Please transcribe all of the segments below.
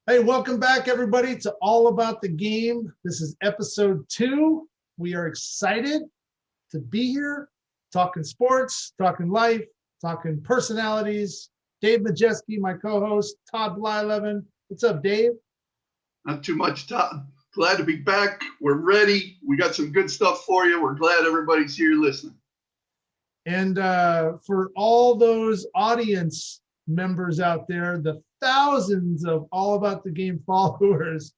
Hey, welcome back, everybody, to All About the Game. This is episode 2. We are excited to be here, talking sports, talking life, talking personalities. Dave Majeski, my co-host, Todd Blyleven. What's up, Dave? Not too much, Todd. Glad to be back. We're ready. We got some good stuff for you. We're glad everybody's here listening. And for all those audience members out there, the thousands of All About the Game followers,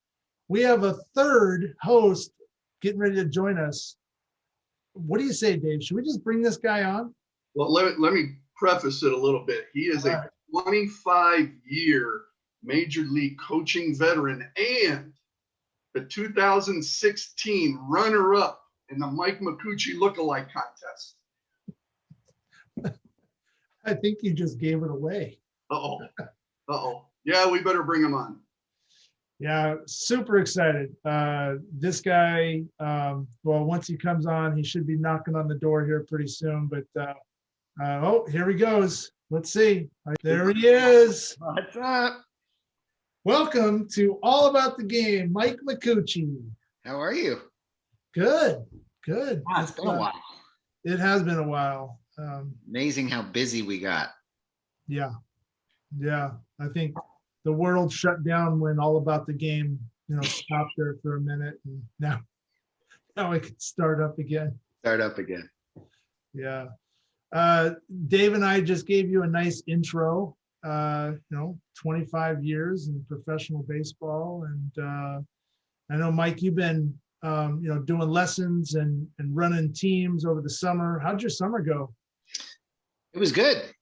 we have a third host getting ready to join us. What do you say, Dave? Should we just bring this guy on? Well, let me preface it a little bit. He is a 25-year Major League coaching veteran and the 2016 runner-up in the Mike Mccoochie lookalike contest. I think you just gave it away. Uh-oh. Yeah, we better bring him on. Yeah, super excited. This guy, well, once he comes on, he should be knocking on the door here pretty soon. But, oh, here he goes. Let's see. There he is. What's up? Welcome to All About the Game, Mike Mccoochie. How are you? Good. It's been a while. It has been a while. Amazing how busy we got. Yeah. I think the world shut down when All About the Game, stopped there for a minute, and now it can start up again. Yeah. Dave and I just gave you a nice intro. 25 years in professional baseball, and I know, Mike, you've been doing lessons and running teams over the summer. How'd your summer go? It was good.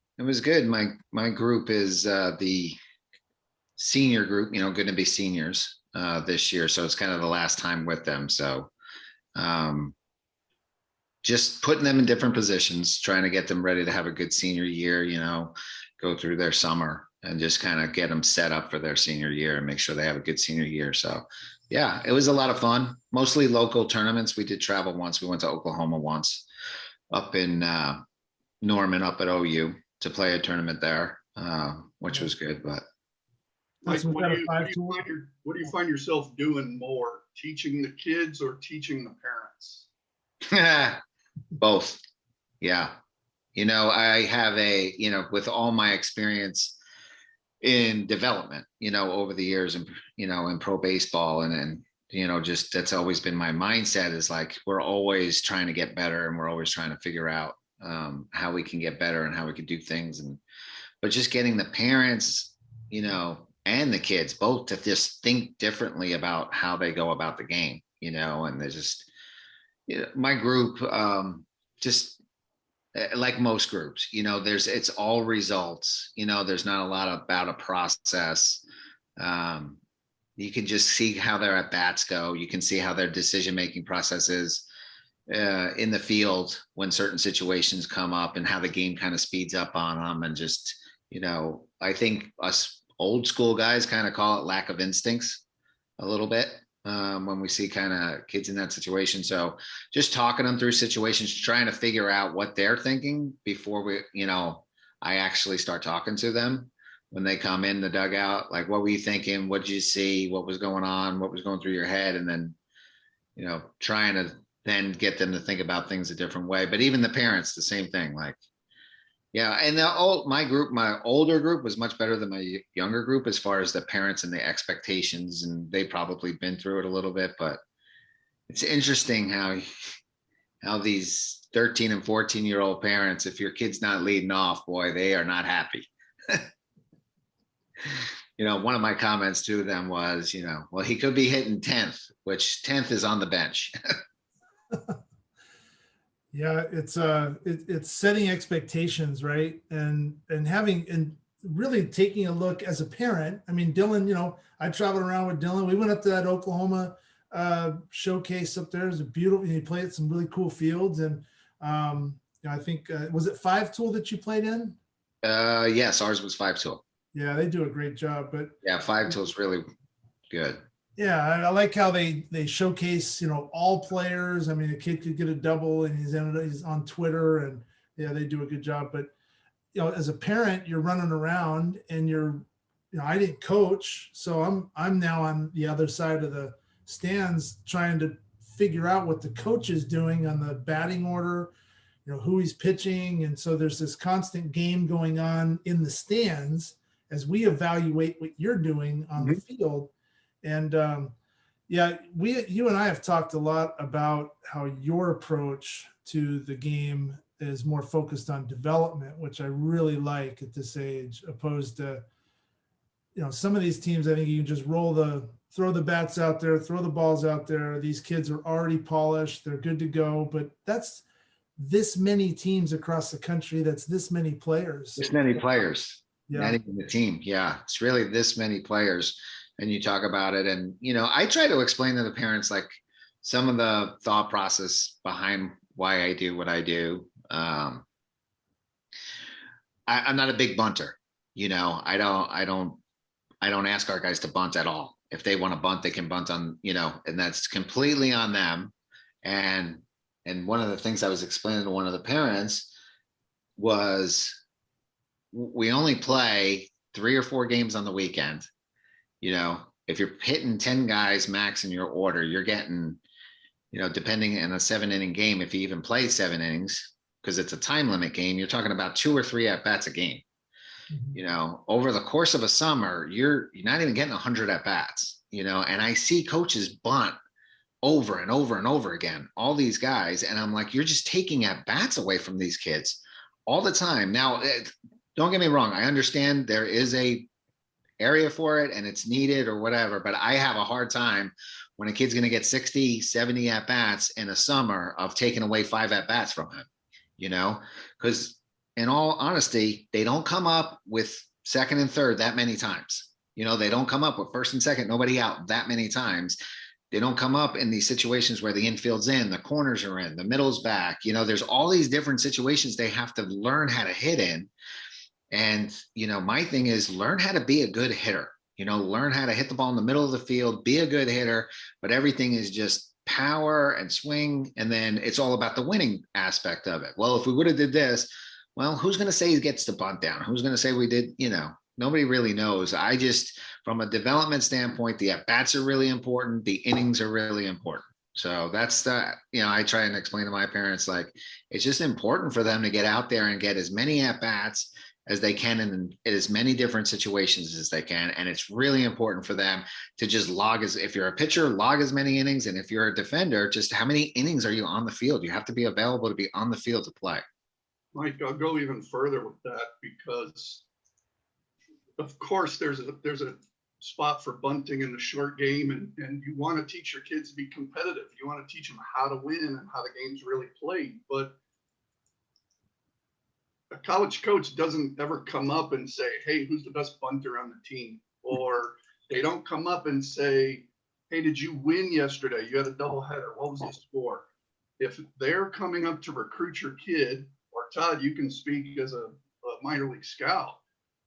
My group is the senior group, going to be seniors this year, so it's kind of the last time with them. So just putting them in different positions, trying to get them ready to have a good senior year, go through their summer and just kind of get them set up for their senior year and make sure they have a good senior year. So yeah, it was a lot of fun, mostly local tournaments. We did travel once. We went to Oklahoma once, up in Norman, up at OU, to play a tournament there, which was good. But Mike, what do you find yourself doing more, teaching the kids or teaching the parents? Both. Yeah. I have with all my experience in development, over the years, and, in pro baseball, and just that's always been my mindset, is like, we're always trying to get better, and we're always trying to figure out how we can get better and how we can do things. But just getting the parents, and the kids both to just think differently about how they go about the game, and there's just, my group, just like most groups, it's all results, there's not a lot about a process. You can just see how their at bats go. You can see how their decision-making process is in the field when certain situations come up, and how the game kind of speeds up on them. And just, I think us old school guys kind of call it lack of instincts a little bit. When we see kind of kids in that situation. So just talking them through situations, trying to figure out what they're thinking before I actually start talking to them when they come in the dugout. Like, what were you thinking? What did you see? What was going on? What was going through your head? And then, trying to then get them to think about things a different way. But even the parents, the same thing. Like, yeah, and my older group was much better than my younger group as far as the parents and the expectations, and they probably been through it a little bit. But it's interesting how these 13 and 14-year-old parents, if your kid's not leading off, boy, they are not happy. One of my comments to them was, well, he could be hitting 10th, which 10th is on the bench. Yeah, it's setting expectations, right? And having, and really taking a look as a parent. I mean, Dylan, I traveled around with Dylan. We went up to that Oklahoma showcase up there. It was beautiful. He played at some really cool fields. And I think, was it 5-tool that you played in? Yes, ours was 5-tool. Yeah, they do a great job. But yeah, 5-tool is really good. Yeah, I like how they showcase, all players. I mean, a kid could get a double, and he's on Twitter, and yeah, they do a good job. But as a parent, you're running around and you're I didn't coach, so I'm now on the other side of the stands trying to figure out what the coach is doing on the batting order, who he's pitching. And so there's this constant game going on in the stands as we evaluate what you're doing on the field. And you and I have talked a lot about how your approach to the game is more focused on development, which I really like at this age, opposed to, some of these teams, I think you can just throw the bats out there, throw the balls out there. These kids are already polished. They're good to go. But that's this many teams across the country. That's this many players. This many players. Yeah. Not even the team. Yeah. It's really this many players. And you talk about it. And, I try to explain to the parents, like, some of the thought process behind why I do what I do. I'm not a big bunter. I don't ask our guys to bunt at all. If they want to bunt, they can bunt on, and that's completely on them. And one of the things I was explaining to one of the parents was we only play 3 or 4 games on the weekend. If you're hitting 10 guys max in your order, you're getting, depending on a 7-inning game, if you even play 7 innings, because it's a time limit game, you're talking about 2 or 3 at bats a game. Over the course of a summer, you're not even getting 100 at bats, and I see coaches bunt over and over and over again, all these guys. And I'm like, you're just taking at bats away from these kids all the time. Now, don't get me wrong. I understand there is a area for it and it's needed or whatever, but I have a hard time when a kid's going to get 60, 70 at bats in a summer of taking away 5 at bats from him, because in all honesty, they don't come up with second and third that many times. They don't come up with first and second, nobody out that many times. They don't come up in these situations where the infield's in, the corners are in, the middle's back. There's all these different situations they have to learn how to hit in. And, my thing is learn how to be a good hitter, learn how to hit the ball in the middle of the field, be a good hitter, but everything is just power and swing. And then it's all about the winning aspect of it. Well, if we would have did this, well, who's going to say he gets the bunt down? Who's going to say we did, nobody really knows. I just, from a development standpoint, the at-bats are really important. The innings are really important. So that's I try and explain to my parents, like, it's just important for them to get out there and get as many at-bats as they can in as many different situations as they can. And it's really important for them to just if you're a pitcher, log as many innings. And if you're a defender, just how many innings are you on the field? You have to be available to be on the field to play. Mike, I'll go even further with that, because of course there's a spot for bunting in the short game, and you want to teach your kids to be competitive. You want to teach them how to win and how the game's really played. But a college coach doesn't ever come up and say, hey, who's the best bunter on the team? Or they don't come up and say, hey, did you win yesterday? You had a doubleheader. What was the score? If they're coming up to recruit your kid, or Todd, you can speak as a minor league scout.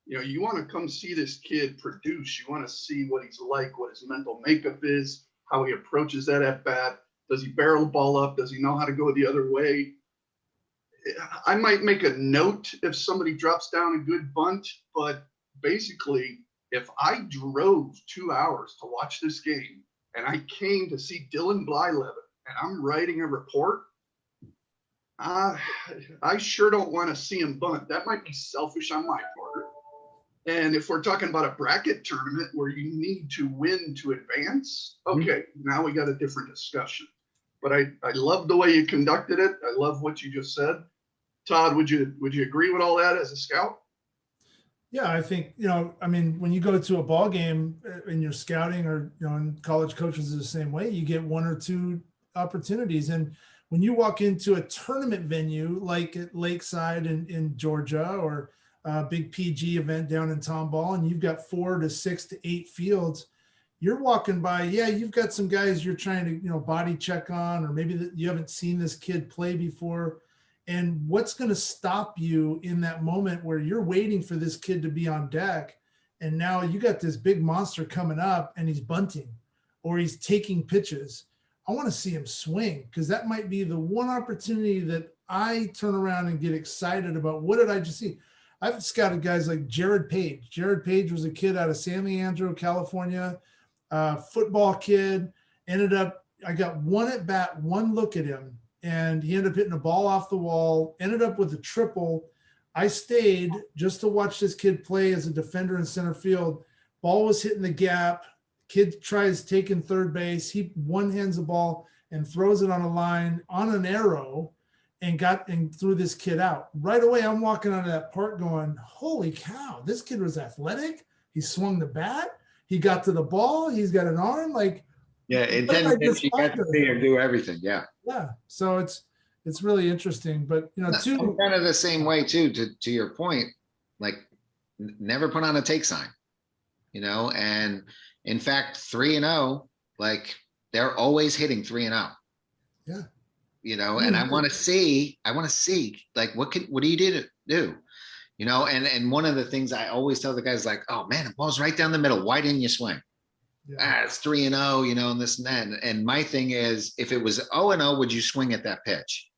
You want to come see this kid produce. You want to see what he's like, what his mental makeup is, how he approaches that at bat. Does he barrel the ball up? Does he know how to go the other way? I might make a note if somebody drops down a good bunt, but basically, if I drove 2 hours to watch this game and I came to see Dylan Blyleven and I'm writing a report, I sure don't want to see him bunt. That might be selfish on my part. And if we're talking about a bracket tournament where you need to win to advance, okay, now we got a different discussion. But I love the way you conducted it. I love what you just said. Todd, would you agree with all that as a scout? Yeah, I think, when you go to a ball game and you're scouting, or, and college coaches are the same way, you get 1 or 2 opportunities. And when you walk into a tournament venue, like at Lakeside in Georgia, or a big PG event down in Tomball, and you've got 4 to 6 to 8 fields, you're walking by, you've got some guys you're trying to, body check on, or maybe you haven't seen this kid play before. And what's going to stop you in that moment where you're waiting for this kid to be on deck, and now you got this big monster coming up and he's bunting or he's taking pitches? I want to see him swing, because that might be the one opportunity that I turn around and get excited about. What did I just see? I've scouted guys like Jared Page. Jared Page was a kid out of San Leandro, California, football kid. I got one at bat, one look at him, and he ended up hitting a ball off the wall, ended up with a triple. I stayed just to watch this kid play as a defender in center field. Ball was hitting the gap. Kid tries taking third base. He one-hands the ball and throws it on a line on an arrow and threw this kid out. Right away, I'm walking out of that park going, holy cow, this kid was athletic. He swung the bat. He got to the ball. He's got an arm. Like, yeah, it didn't you got to see him do everything. Yeah. Yeah. So it's really interesting. But, you know, I'm kind of the same way too, to your point, like never put on a take sign, you know, and in fact, 3-0, like they're always hitting 3-0. Yeah. You know, and I want to see, like, what do you do? You know, and one of the things I always tell the guys, like, oh man, the ball's right down the middle. Why didn't you swing? Yeah. It's 3-0, you know, and this and that. And my thing is, if it was 0-0, would you swing at that pitch?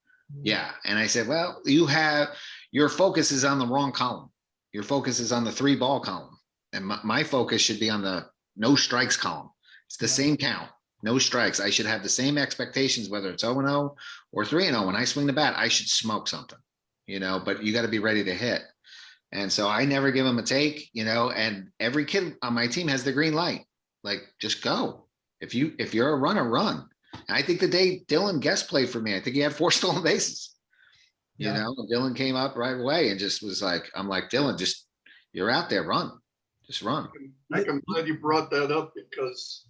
Yeah. And I said, well, your focus is on the wrong column. Your focus is on the 3-ball column. And my focus should be on the no strikes column. It's the same count, no strikes. I should have the same expectations, whether it's 0-0 or 3-0. When I swing the bat, I should smoke something, you know, but you got to be ready to hit. And so I never give them a take, you know, and every kid on my team has the green light. Like, just go. If you're a runner, run. And I think the day Dylan guest played for me, I think he had 4 stolen bases. You know, Dylan came up right away and just was like, I'm like, Dylan, just, you're out there, run. Just run. I'm glad you brought that up, because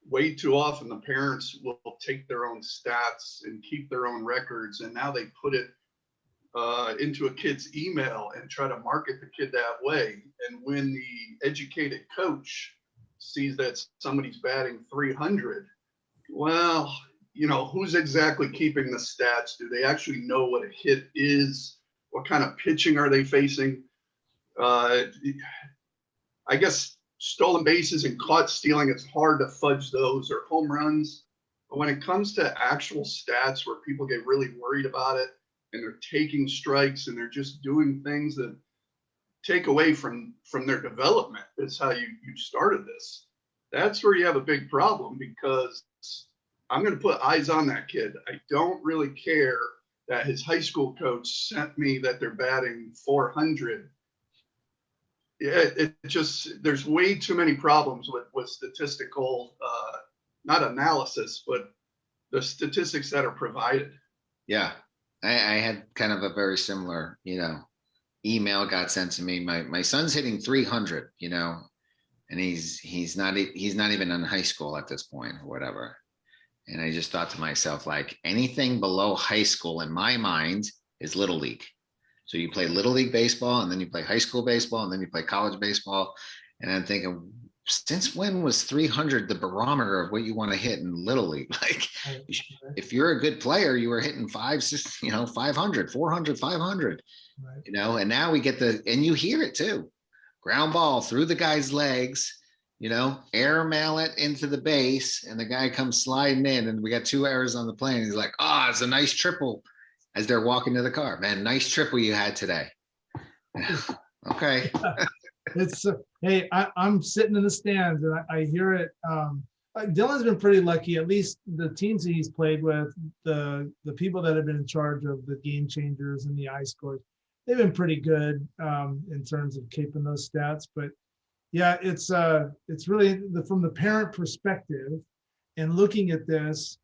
way too often the parents will take their own stats and keep their own records, and now they put it into a kid's email and try to market the kid that way. And when the educated coach sees that somebody's batting 300, well, you know, who's exactly keeping the stats? Do they actually know what a hit is? What kind of pitching are they facing? I guess stolen bases and caught stealing, it's hard to fudge those, or home runs. But when it comes to actual stats where people get really worried about it and they're taking strikes and they're just doing things that take away from their development, is how you started this. That's where you have a big problem, because I'm going to put eyes on that kid. I don't really care that his high school coach sent me that they're batting 400. Yeah, it just, there's way too many problems with statistical, not analysis, but the statistics that are provided. Yeah, I had kind of a very similar, you know, email got sent to me. My son's hitting 300, you know, and he's not even in high school at this point or whatever. And I just thought to myself, like, anything below high school in my mind is little league. So you play little league baseball, and then you play high school baseball, and then you play college baseball. And I'm thinking, since when was 300 the barometer of what you want to hit in little league? Like, if you're a good player, you were hitting 500, 400, 500, right. You know, and now we get and you hear it too. Ground ball through the guy's legs, you know, air mail it into the base, and the guy comes sliding in, and we got 2 errors on the plane. He's like, it's a nice triple, as they're walking to the car. Man, nice triple you had today. Okay. It's hey, I'm sitting in the stands and I hear it. Dylan's been pretty lucky. At least the teams that he's played with, the people that have been in charge of the game changers and the I scores, they've been pretty good in terms of keeping those stats. But yeah, it's really from the parent perspective and looking at this.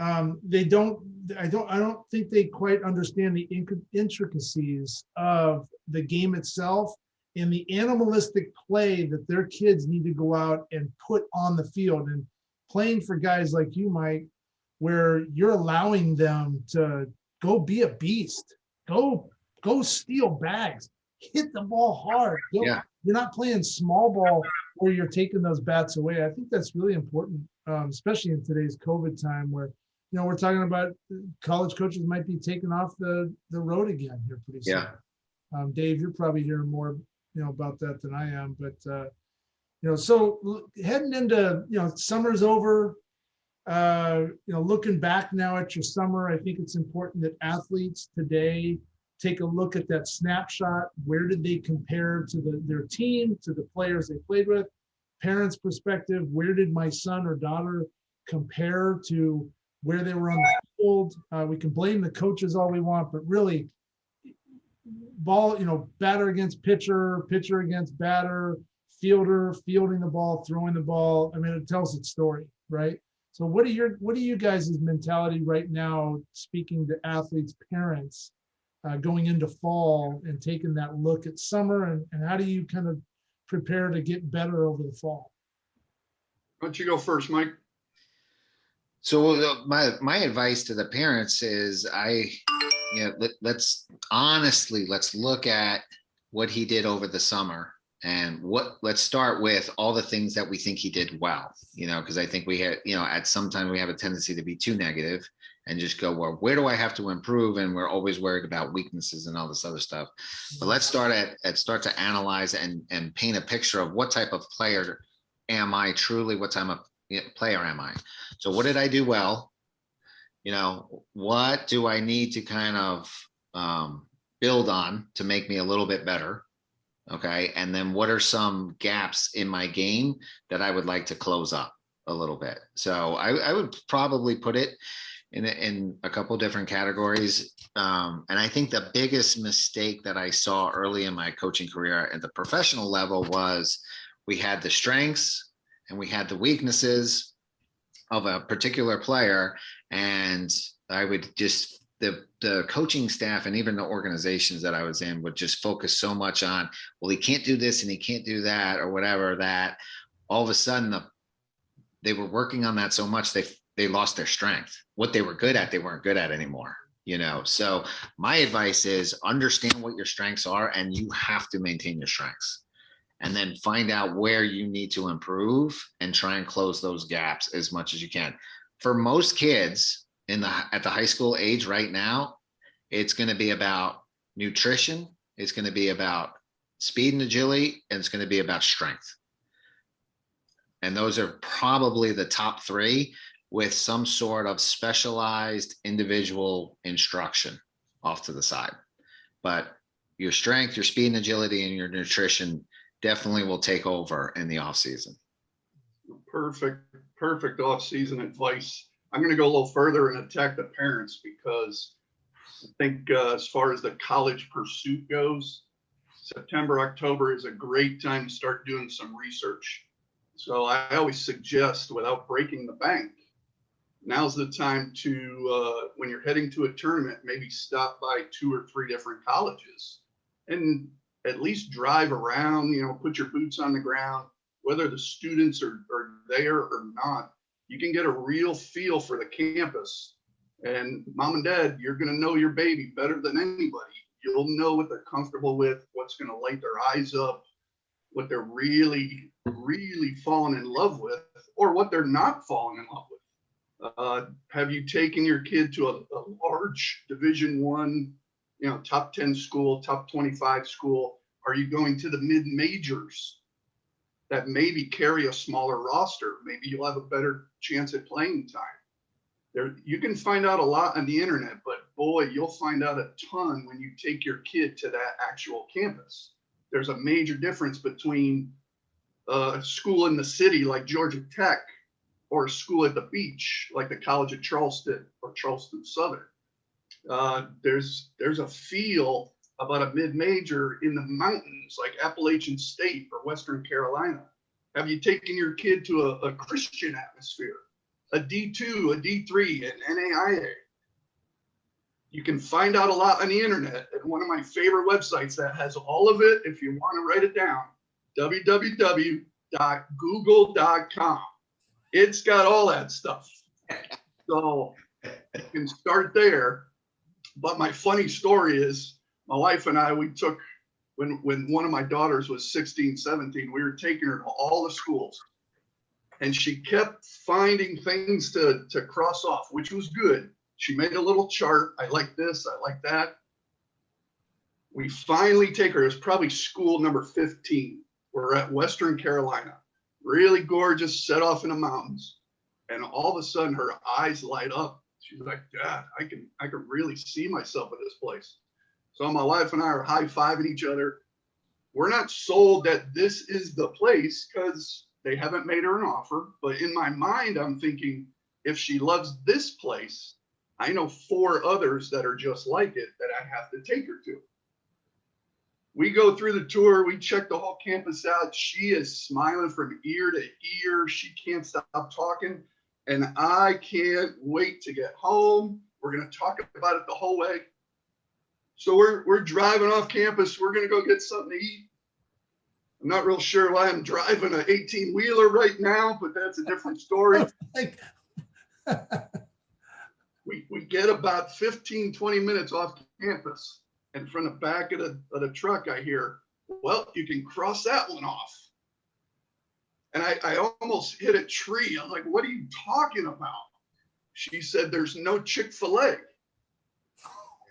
I don't think they quite understand the intricacies of the game itself and the animalistic play that their kids need to go out and put on the field. And playing for guys like you, Mike, where you're allowing them to go be a beast, go steal bags, hit the ball hard. You're not playing small ball where you're taking those bats away. I think that's really important, especially in today's COVID time, where, you know, we're talking about college coaches might be taking off the road again here pretty soon. Yeah. Dave, you're probably hearing more, you know, about that than I am. But, you know, so heading into, you know, summer's over, you know, looking back now at your summer, I think it's important that athletes today take a look at that snapshot. Where did they compare to their team, to the players they played with? Parents' perspective, where did my son or daughter compare to where they were on the field? We can blame the coaches all we want, but really, batter against pitcher, pitcher against batter, fielder, fielding the ball, throwing the ball. I mean, it tells its story, right? So what are you guys' mentality right now, speaking to athletes, parents, going into fall and taking that look at summer, and how do you kind of prepare to get better over the fall? Why don't you go first, Mike? So my advice to the parents is let's look at what he did over the summer, and let's start with all the things that we think he did well, because I think we had, at some time we have a tendency to be too negative and just go, well, where do I have to improve? And we're always worried about weaknesses and all this other stuff. But let's start to analyze and paint a picture of what type of player am I truly, what type of player am I? So what did I do well? What do I need to kind of build on to make me a little bit better? Okay. And then what are some gaps in my game that I would like to close up a little bit? So I would probably put it in a couple different categories. And I think the biggest mistake that I saw early in my coaching career at the professional level was we had the strengths and we had the weaknesses of a particular player. And I would just, the coaching staff and even the organizations that I was in would just focus so much on, well, he can't do this and he can't do that or whatever, that all of a sudden they were working on that so much they lost their strength. What they were good at, they weren't good at anymore. So my advice is understand what your strengths are, and you have to maintain your strengths, and then find out where you need to improve and try and close those gaps as much as you can. For most kids at the high school age right now, it's going to be about nutrition. It's going to be about speed and agility, and it's going to be about strength. And those are probably the top three, with some sort of specialized individual instruction off to the side. But your strength, your speed and agility, and your nutrition definitely will take over in the off season. Perfect off season advice. I'm going to go a little further and attack the parents, because I think as far as the college pursuit goes, September, October is a great time to start doing some research. So I always suggest, without breaking the bank, now's the time to, when you're heading to a tournament, maybe stop by 2 or 3 different colleges and at least drive around, put your boots on the ground, whether the students are there or not. You can get a real feel for the campus. And mom and dad, you're going to know your baby better than anybody. You'll know what they're comfortable with, what's going to light their eyes up, what they're really, really falling in love with, or what they're not falling in love with. Have you taken your kid to a large Division I, top 10 school, top 25 school? Are you going to the mid-majors that maybe carry a smaller roster? Maybe you'll have a better chance at playing time. You can find out a lot on the internet, but boy, you'll find out a ton when you take your kid to that actual campus. There's a major difference between a school in the city like Georgia Tech or a school at the beach like the College of Charleston or Charleston Southern. There's a feel about a mid-major in the mountains like Appalachian State or Western Carolina. Have you taken your kid to a Christian atmosphere, a D2, a D3, an NAIA? You can find out a lot on the internet, and one of my favorite websites that has all of it, if you want to write it down, www.google.com. It's got all that stuff. So you can start there. But my funny story is, my wife and I, we took, when one of my daughters was 16, 17, we were taking her to all the schools. And she kept finding things to cross off, which was good. She made a little chart. I like this, I like that. We finally take her, it's probably school number 15. We're at Western Carolina. Really gorgeous, set off in the mountains. And all of a sudden her eyes light up. She's like, Dad, I can really see myself in this place. So my wife and I are high-fiving each other. We're not sold that this is the place because they haven't made her an offer. But in my mind, I'm thinking, if she loves this place, I know 4 others that are just like it that I have to take her to. We go through the tour. We check the whole campus out. She is smiling from ear to ear. She can't stop talking. And I can't wait to get home. We're going to talk about it the whole way. So we're driving off campus. We're going to go get something to eat. I'm not real sure why I'm driving an 18-wheeler right now, but that's a different story. We get about 15, 20 minutes off campus. And from the back of the truck, I hear, well, you can cross that one off. And I almost hit a tree. I'm like, what are you talking about? She said, there's no Chick-fil-A.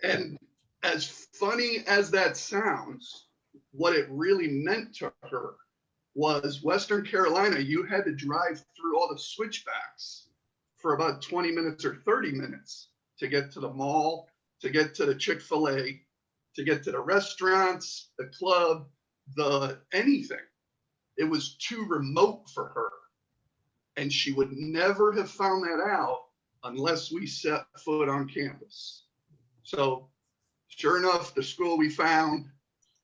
And as funny as that sounds, what it really meant to her was Western Carolina, you had to drive through all the switchbacks for about 20 minutes or 30 minutes to get to the mall, to get to the Chick-fil-A, to get to the restaurants, the club, the anything. It was too remote for her. And she would never have found that out unless we set foot on campus. So sure enough, the school we found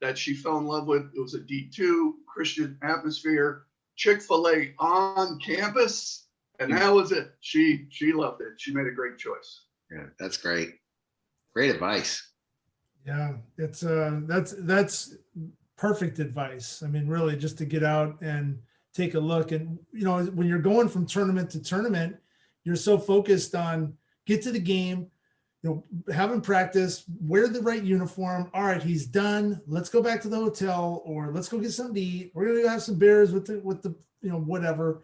that she fell in love with, it was a D2 Christian atmosphere, Chick-fil-A on campus. And that was it. She loved it. She made a great choice. Yeah, that's great. Great advice. Yeah, it's that's perfect advice. I mean, really, just to get out and take a look. And when you're going from tournament to tournament, you're so focused on get to the game, having practice, wear the right uniform. All right, he's done. Let's go back to the hotel, or let's go get something to eat. We're gonna go have some beers with the whatever.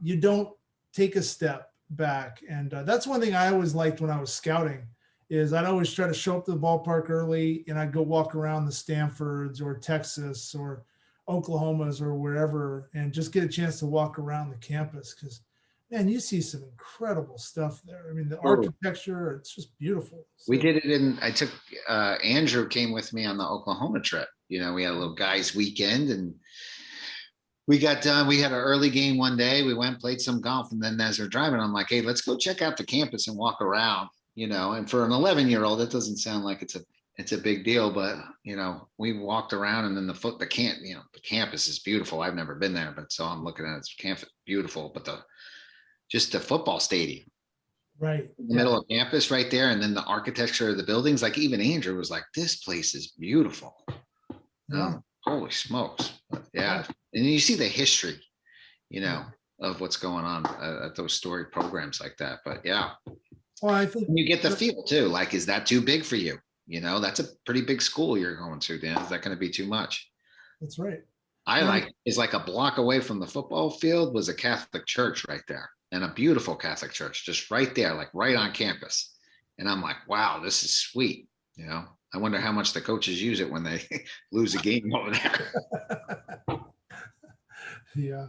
You don't take a step back, and that's one thing I always liked when I was scouting. Is I'd always try to show up to the ballpark early, and I'd go walk around the Stanfords or Texas or Oklahomas or wherever, and just get a chance to walk around the campus, because, man, you see some incredible stuff there. I mean, the architecture, it's just beautiful. So, we did it I took, Andrew came with me on the Oklahoma trip. We had a little guys weekend, and we got done. We had an early game one day. We went, played some golf, and then as we're driving, I'm like, hey, let's go check out the campus and walk around. And for an 11-year-old, that doesn't sound like it's a big deal, but we walked around, and then the campus is beautiful. I've never been there, but so I'm looking at it's campus beautiful, but just the football stadium, right in the middle of campus, right there, and then the architecture of the buildings. Like even Andrew was like, "This place is beautiful." Yeah. Holy smokes! But yeah, and you see the history, of what's going on at those storied programs like that. But yeah. Well, I think you get the feel too. Like, is that too big for you? That's a pretty big school you're going to, Dan. Is that going to be too much? That's right. Is like a block away from the football field was a Catholic church right there, and a beautiful Catholic church just right there, like right on campus. And I'm like, wow, this is sweet. I wonder how much the coaches use it when they lose a game over there. Yeah.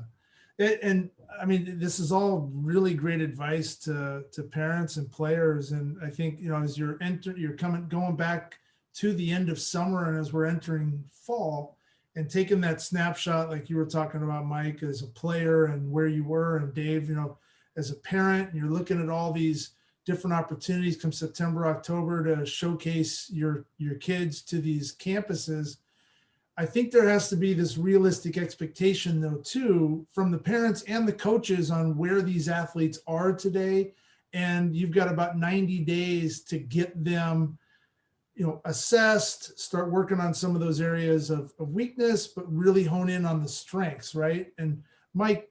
And I mean, this is all really great advice to parents and players. And I think, as you're going back to the end of summer, and as we're entering fall, and taking that snapshot, like you were talking about, Mike, as a player and where you were, and Dave, as a parent, and you're looking at all these different opportunities come September, October to showcase your kids to these campuses. I think there has to be this realistic expectation, though, too, from the parents and the coaches on where these athletes are today. And you've got about 90 days to get them, assessed, start working on some of those areas of weakness, but really hone in on the strengths, right? And Mike,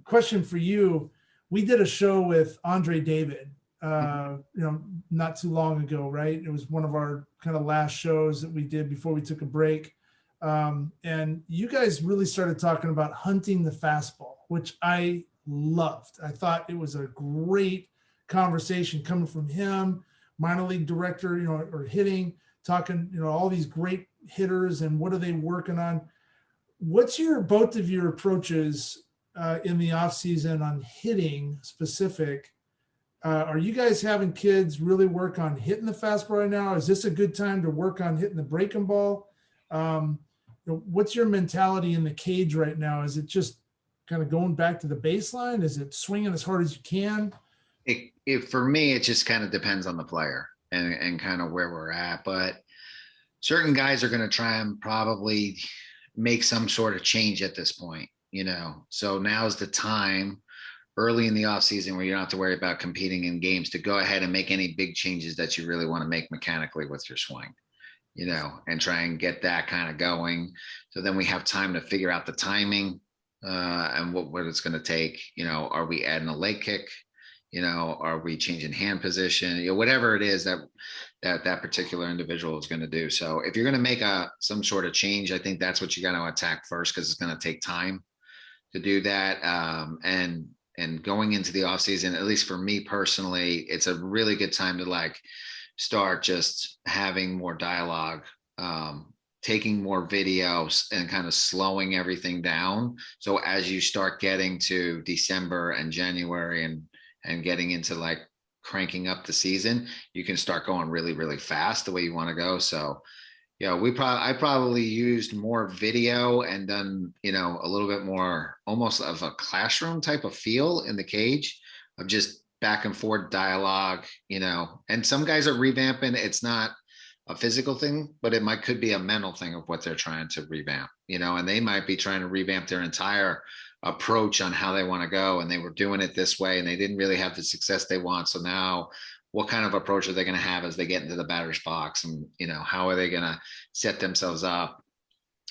question for you. We did a show with Andre David, not too long ago, right? It was one of our kind of last shows that we did before we took a break. And you guys really started talking about hunting the fastball, which I loved. I thought it was a great conversation coming from him, minor league director, or hitting, talking, all these great hitters and what are they working on? What's both of your approaches in the off season on hitting specific Are you guys having kids really work on hitting the fastball right now? Is this a good time to work on hitting the breaking ball? What's your mentality in the cage right now? Is it just kind of going back to the baseline? Is it swinging as hard as you can? For me, it just kind of depends on the player and kind of where we're at. But certain guys are going to try and probably make some sort of change at this point, So now's the time early in the off season where you don't have to worry about competing in games to go ahead and make any big changes that you really want to make mechanically with your swing, and try and get that kind of going. So then we have time to figure out the timing and what it's going to take. Are we adding a leg kick? Are we changing hand position? Whatever it is that particular individual is going to do. So if you're going to make some sort of change, I think that's what you got to attack first, because it's going to take time to do that. And going into the off season, at least for me personally, it's a really good time to start just having more dialogue, taking more videos and kind of slowing everything down. So as you start getting to December and January and getting into cranking up the season, you can start going really, really fast the way you want to go. So I probably used more video and done, a little bit more almost of a classroom type of feel in the cage of just back and forth dialogue, and some guys are revamping. It's not a physical thing, but could be a mental thing of what they're trying to revamp, and they might be trying to revamp their entire approach on how they want to go. And they were doing it this way and they didn't really have the success they want. So now what kind of approach are they going to have as they get into the batter's box? And, how are they going to set themselves up?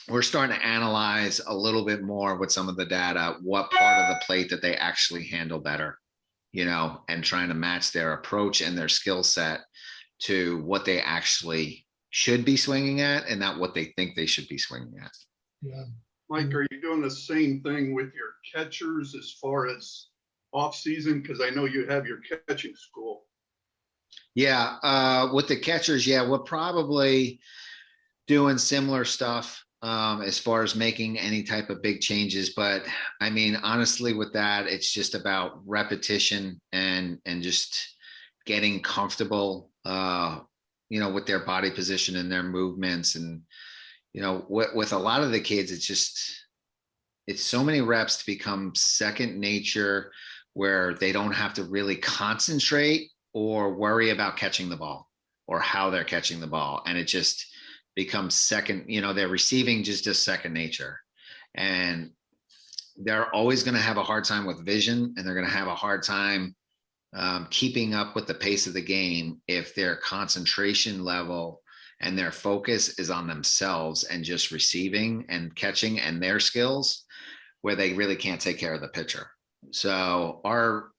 We're starting to analyze a little bit more with some of the data, what part of the plate that they actually handle better, and trying to match their approach and their skill set to what they actually should be swinging at and not what they think they should be swinging at. Yeah. Mike, are you doing the same thing with your catchers as far as off season? Because I know you have your catching school. Yeah, with the catchers, we're probably doing similar stuff as far as making any type of big changes. But I mean, honestly, with that, it's just about repetition and just getting comfortable, with their body position and their movements. And, with a lot of the kids, it's so many reps to become second nature where they don't have to really concentrate or worry about catching the ball or how they're catching the ball. And it just becomes second, they're receiving just second nature. And they're always going to have a hard time with vision, and they're going to have a hard time keeping up with the pace of the game if their concentration level and their focus is on themselves and just receiving and catching and their skills, where they really can't take care of the pitcher. So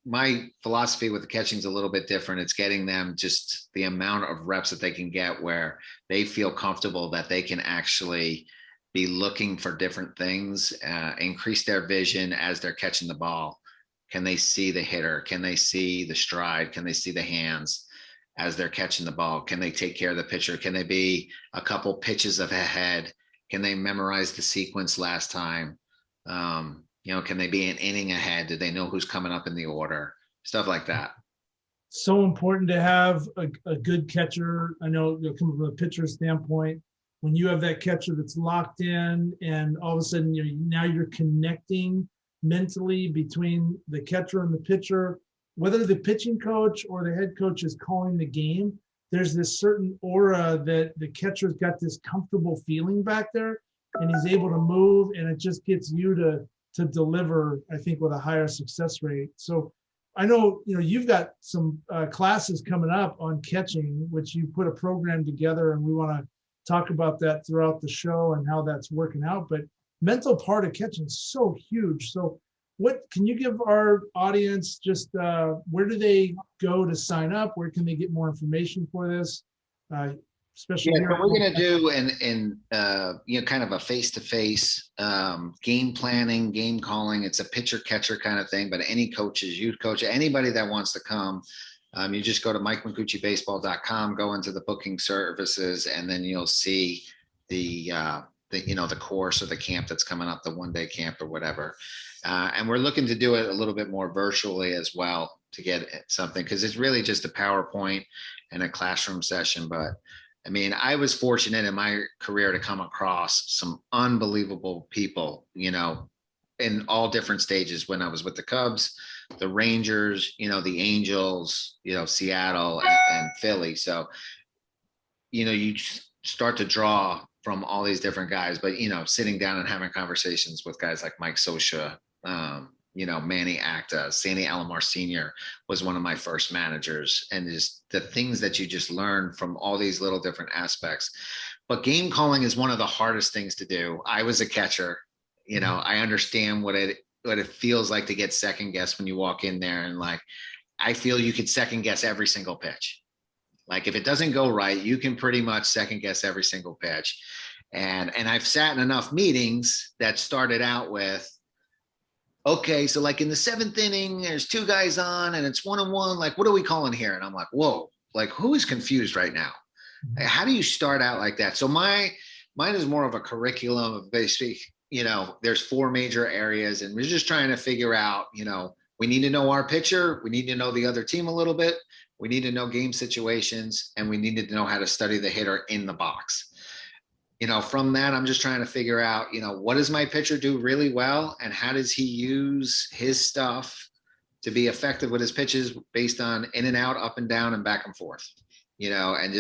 my philosophy with the catching is a little bit different. It's getting them just the amount of reps that they can get where they feel comfortable that they can actually be looking for different things, increase their vision as they're catching the ball. Can they see the hitter? Can they see the stride? Can they see the hands as they're catching the ball? Can they take care of the pitcher? Can they be a couple pitches ahead? Can they memorize the sequence last time? Can they be an inning ahead? Do they know who's coming up in the order? Stuff like that. So important to have a good catcher. I know coming from a pitcher standpoint, when you have that catcher that's locked in and all of a sudden now you're connecting mentally between the catcher and the pitcher, whether the pitching coach or the head coach is calling the game, there's this certain aura that the catcher's got this comfortable feeling back there and he's able to move, and it just gets you to deliver, I think, with a higher success rate. So I know, you've got some classes coming up on catching, which you put a program together, and we want to talk about that throughout the show and how that's working out. But mental part of catching is so huge. So what can you give our audience just where do they go to sign up? Where can they get more information for this? Especially so we're going to do kind of a face-to-face game planning, game calling. It's a pitcher catcher kind of thing, but any coaches, youth coach, anybody that wants to come, you just go to MikeMccoochiebaseball.com, go into the booking services, and then you'll see the the course or the camp that's coming up, the 1-day camp or whatever. And we're looking to do it a little bit more virtually as well to get something, because it's really just a PowerPoint and a classroom session. But I mean, I was fortunate in my career to come across some unbelievable people, in all different stages when I was with the Cubs, the Rangers, the Angels, Seattle and Philly. So, you start to draw from all these different guys, but, sitting down and having conversations with guys like Mike Scioscia, Manny Acta, Sandy Alomar Sr. was one of my first managers, and just the things that you just learn from all these little different aspects. But game calling is one of the hardest things to do. I was a catcher, I understand what it feels like to get second guessed when you walk in there. And like, I feel you could second guess every single pitch. Like if it doesn't go right, you can pretty much second guess every single pitch. And I've sat in enough meetings that started out with, okay, so like in the 7th inning, there's 2 guys on and it's 1-1. Like, what are we calling here? And I'm like, whoa, like who is confused right now? How do you start out like that? So mine is more of a curriculum of basically, there's 4 major areas, and we're just trying to figure out, we need to know our pitcher. We need to know the other team a little bit. We need to know game situations, and we need to know how to study the hitter in the box. From that, I'm just trying to figure out, what does my pitcher do really well, and how does he use his stuff to be effective with his pitches based on in and out, up and down, and back and forth, and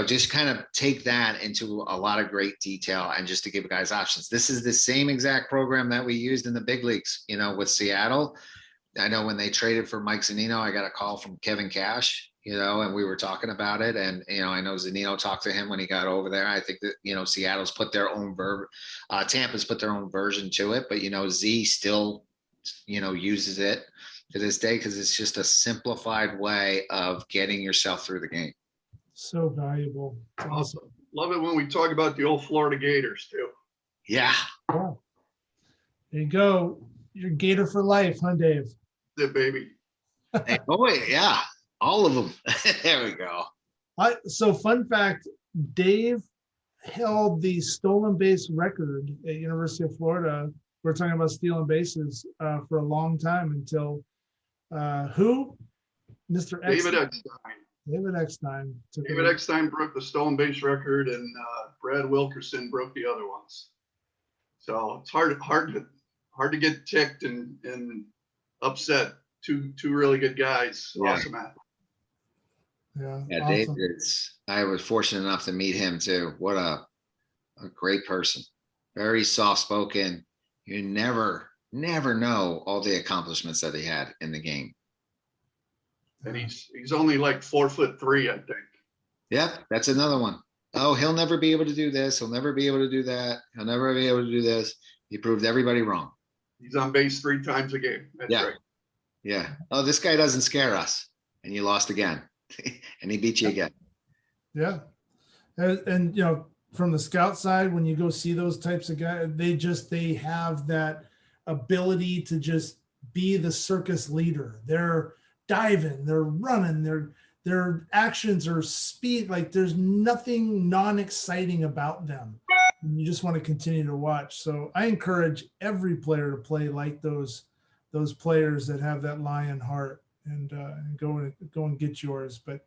just kind of take that into a lot of great detail, and just to give guys options. This is the same exact program that we used in the big leagues, with Seattle. I know when they traded for Mike Zunino, I got a call from Kevin Cash, and we were talking about it. And, I know Zunino talked to him when he got over there. I think that, Seattle's put their own Tampa's put their own version to it, but, Z still, uses it to this day, because it's just a simplified way of getting yourself through the game. So valuable. Awesome. Love it when we talk about the old Florida Gators too. Yeah. There you go. You're Gator for life, huh, Dave? That's it, baby. Hey, boy, yeah. All of them. There we go. So fun fact, Dave held the stolen base record at University of Florida. We're talking about stealing bases for a long time until who? Mr. David Eckstein. David Eckstein. David Eckstein broke the stolen base record, and Brad Wilkerson broke the other ones. So it's hard to get ticked and upset. Two really good guys. Yeah. Awesome athlete. Yeah, awesome. Dave, I was fortunate enough to meet him too. What a great person. Very soft-spoken. You never know all the accomplishments that he had in the game. And he's only like 4'3", I think. Yep, that's another one. Oh, he'll never be able to do this. He'll never be able to do that. He'll never be able to do this. He proved everybody wrong. He's on base 3 times a game. That's right. Yeah. Oh, this guy doesn't scare us. And you lost again. And he beat you again. Yeah. And from the scout side, when you go see those types of guys, they have that ability to just be the circus leader. They're diving, they're running, their actions are speed. Like there's nothing non-exciting about them. And you just want to continue to watch. So I encourage every player to play like those players that have that lion heart, and go and get yours. But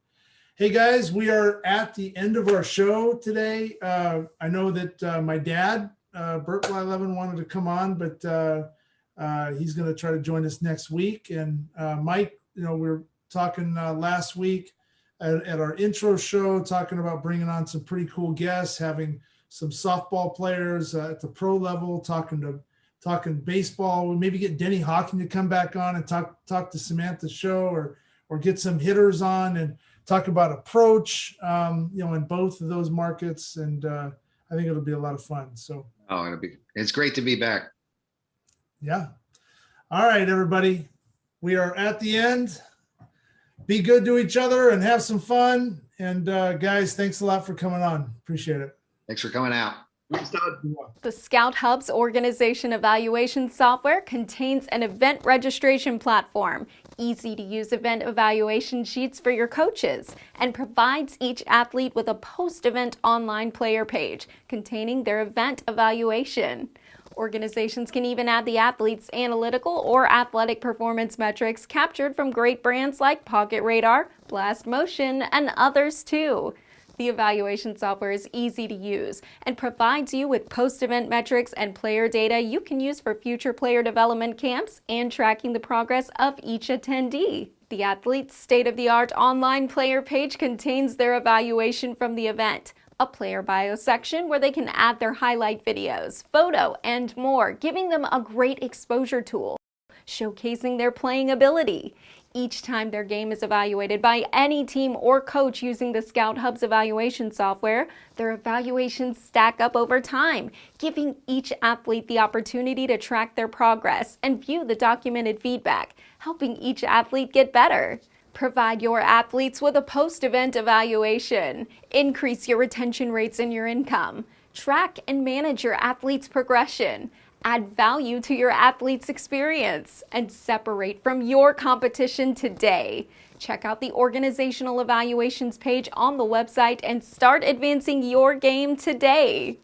hey guys, we are at the end of our show today. I know that my dad, Burt Blyleven, wanted to come on, but he's going to try to join us next week. And Mike, we were talking last week at our intro show, talking about bringing on some pretty cool guests, having some softball players at the pro level, talking baseball. We maybe get Denny Hawking to come back on and talk to Samantha Show, or get some hitters on and talk about approach, in both of those markets. And I think it'll be a lot of fun. So it's great to be back. Yeah. All right, everybody. We are at the end. Be good to each other and have some fun. And guys, thanks a lot for coming on. Appreciate it. Thanks for coming out. Thanks, Todd. The Scout Hub's organization evaluation software contains an event registration platform, easy-to-use event evaluation sheets for your coaches, and provides each athlete with a post-event online player page containing their event evaluation. Organizations can even add the athlete's analytical or athletic performance metrics captured from great brands like Pocket Radar, Blast Motion, and others too. The evaluation software is easy to use and provides you with post-event metrics and player data you can use for future player development camps and tracking the progress of each attendee. The athlete's state-of-the-art online player page contains their evaluation from the event, a player bio section where they can add their highlight videos, photo, and more, giving them a great exposure tool, showcasing their playing ability. Each time their game is evaluated by any team or coach using the Scout Hub's evaluation software, their evaluations stack up over time, giving each athlete the opportunity to track their progress and view the documented feedback, helping each athlete get better. Provide your athletes with a post-event evaluation. Increase your retention rates and your income. Track and manage your athletes' progression. Add value to your athletes' experience. And separate from your competition today. Check out the organizational evaluations page on the website and start advancing your game today.